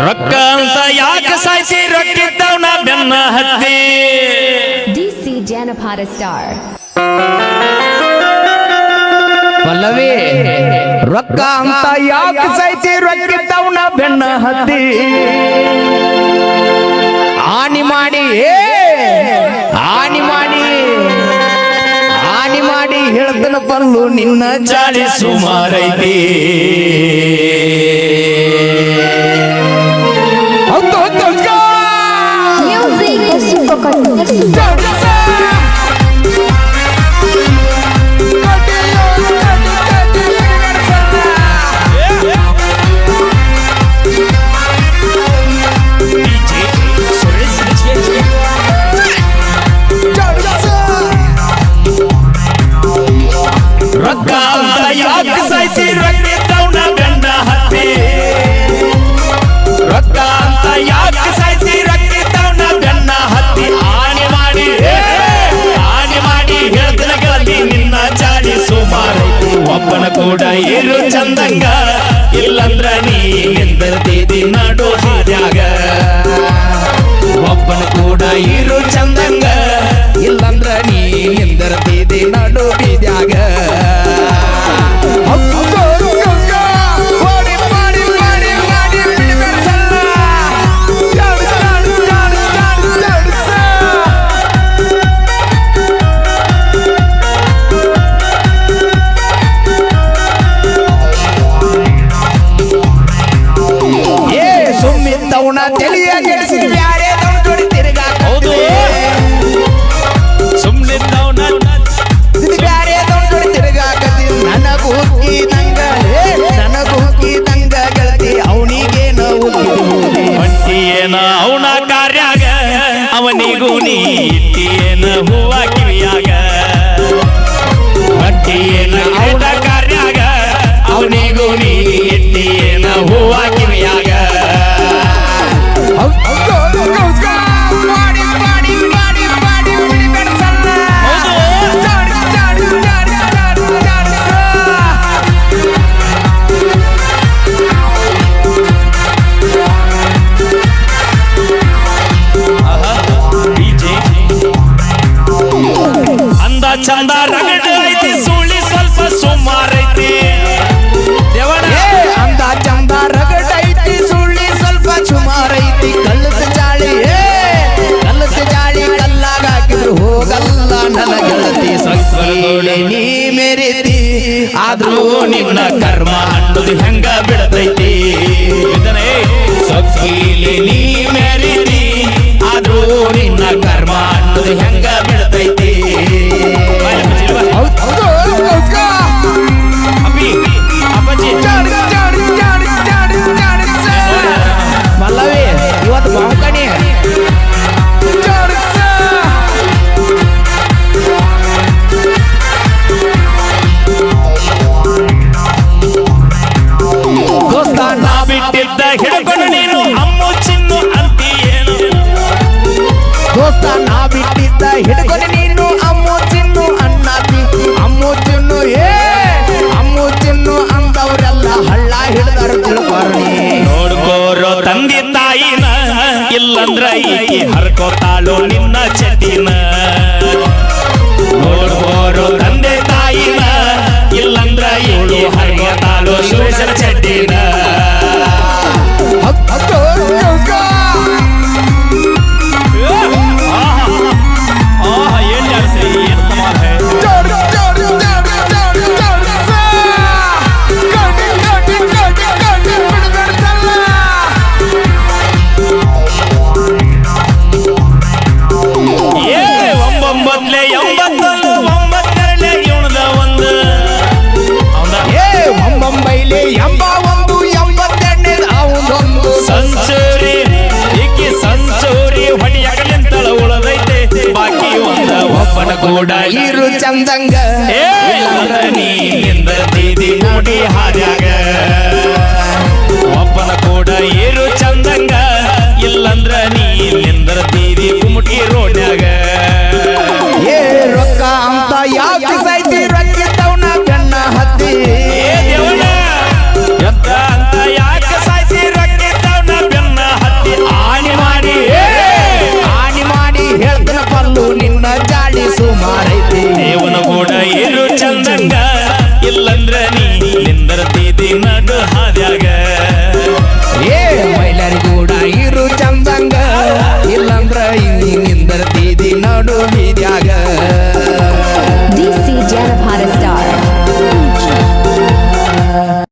ರೊಕ್ಕ ಅಂತ ಯಾಕೆ ಸಾಯಿಸಿ ರೊಕ್ಕಿದ್ದವನ ಬೆನ್ನ ಹತ್ತಿ DC Janapata Star. ಪಲ್ಲವಿ ರೊಕ್ಕ ಅಂತ ಯಾಕೆ ಸಾಯಿಸಿ ರೊಕ್ಕಿದ್ದವನ ಬೆನ್ನ ಹತ್ತಿ ಆನಿ ಮಾಡಿ ಹೇಳ್ದನ ಪಲ್ಲು ನಿನ್ನ ಚಾಳಿ ಸುಮಾರೈತಿ ರೊಕ್ಕ ಅಂತ ಯಾಕೆ ಸಾಯಿಸಿ ರೊಕ್ಕಿದ್ದವನ ಬೆನ್ನ ಹತ್ತಿ ರೊಕ್ಕ ಅಂತ ಯಾಕೆ ಸಾಯಿಸಿ ರೊಕ್ಕಿದ್ದವನ ಬೆನ್ನ ಹತ್ತಿ ಆನೆ ಮಾಡಿ ಹೇಳ್ತನ ಗೆಳತಿ ನಿನ್ನ ಚಾಳಿ ಸುಮಾರೈತಿ ಒಬ್ಬನ ಕೂಡ ಇರು ಚಂದಂಗ ಇಲ್ಲಂದ್ರ ನೀ ನಿಂದಿರ್ತಿದಿ ನಡು ಹಾದ್ಯಾಗ ಒಬ್ಬನ ಕೂಡ ಇರು ಚಂದಂಗ ಇಲ್ಲಂದ್ರ ನೀ ನಿಂದಿರ್ತಿದಿ ನಡು ಬೀದ್ಯಾಗ ಸುಮ್ಮಿದ್ದವನ ತಿಳಿಯ ಕೆಡಿಸಿದ ಬ್ಯಾರೆ ನೋಡಿ ತಿರುಗಾಕ ಸುಮ್ಮನಿದ್ದವನ ಬ್ಯಾರೆ ನೋಡಿ ತಿರುಗಾಕತಿ ನನಗೂಕಿದಂಗ ಗೆಳತಿ ಅವನಿಗೇನ ಹೊಟ್ಟಿಯೇನ ಅವನ ಕಾರ್ಯಾಗ ಅವನಿಗೂ ನೀ ಇಟ್ಟಿಯೇನ ಹೂವ ಕಿವಿಯಾಗ ಹೊಟ್ಟಿಯೇನ ಅವನ ಕಾರ್ಯಾಗ ಅವನಿಗೂ ನೀ ಇಟ್ಟಿಯೇನ ಹೂವ ಕಿವಿಯಾಗ ಅಂದ ಚಂದ ರಗಡ ಐತಿ ಸುಳಿ ಸ್ವಲ್ಪ ಸುಮಾರೈತಿ ಅಂದ ಚಂದ ರಗಡ ಐತಿ ಸುಳ್ಳಿ ಸ್ವಲ್ಪ ಸುಮಾರೈತಿ ಕಲ್ಲಸ ಜಾಳಿ ಕಲ್ಲಾಗ ಹಾಕಿದ್ರು ಹೋಗಲ್ಲ ನನ್ನ ಗೆಳತಿ ಸೊಕ್ಕಿಲೆ ನೀ ಮೆರಿತಿ ಆದ್ರೂ ನಿನ್ನ ಕರ್ಮ ಅನ್ನೋದು ಹೆಂಗ ಬಿಡತೈತಿ ಸೊಕ್ಕಿಲೆ ನೀ ಮೆರಿತಿ ಆದ್ರೂ ನಿನ್ನ ಕರ್ಮ ಅನ್ನೋದು ಹೆಂಗ ಬಿಡತೈತಿ ಮಲ್ಲವಿ ಇವತ್ತು ಬಾಂಕಣಿ ದೋಸ್ತ ನಾ ಬಿಟ್ಟಿದ್ದ ಹಿಡ್ಕೊಂಡು ನೀನು ಅಮ್ಮು ಚಿನ್ನು ಅಂತೀಯೇನು ದೋಸ್ತ ನಾ ಬಿಟ್ಟಿದ್ದ ಹಿಡ್ಕೊಂಡು ನೀನು ಅಮ್ಮು ಚಿನ್ನು ಅನ್ನತಿ ಅಮ್ಮು ಚಿನ್ನು ಅಂದವ್ರೆಲ್ಲ ಹಳ್ಳ ಹಿಡ್ದಾರ ತಿಳ್ಕೊರ್ನಿ ನೋಡ್ಕೋರೋ ತಂದೆ ತಾಯಿನ ಇಲ್ಲಂದ್ರ ಈಕಿ ಹರ್ಕೋತಾಳು ನಿನ್ನ ಚಟಿನ ನೋಡ್ಕೋರೋ ತಂದೆ ತಾಯಿನ ಇಲ್ಲಂದ್ರ ಈಕಿ ಹರ್ಕೋತಾಳು ಸುರೇಶನ ಚಟಿನ ಏನ್ ಜಾಸ್ತಿ ಏನ್ ಕಮಾಲ್ ಹೈ ಒಂಬೊಂಬತ್ಲೆ 81 ಒಂಬತ್ತೆರಡಲೆ ಇವನದ ಒಂದು ಒಂಬೈಲೆ 81 82 ಅವನೊಂದು ಸಂಚೂರಿ ಈಕಿ ಸಂಚೂರಿ ಹೊಡಿಯಾಗಲಿಂತಳ ಉಳದೈತೆ ಬಾಕಿ ಒಂದ ಒಬ್ಬನ ಕೂಡ ಇರು ಚಂದಂಗ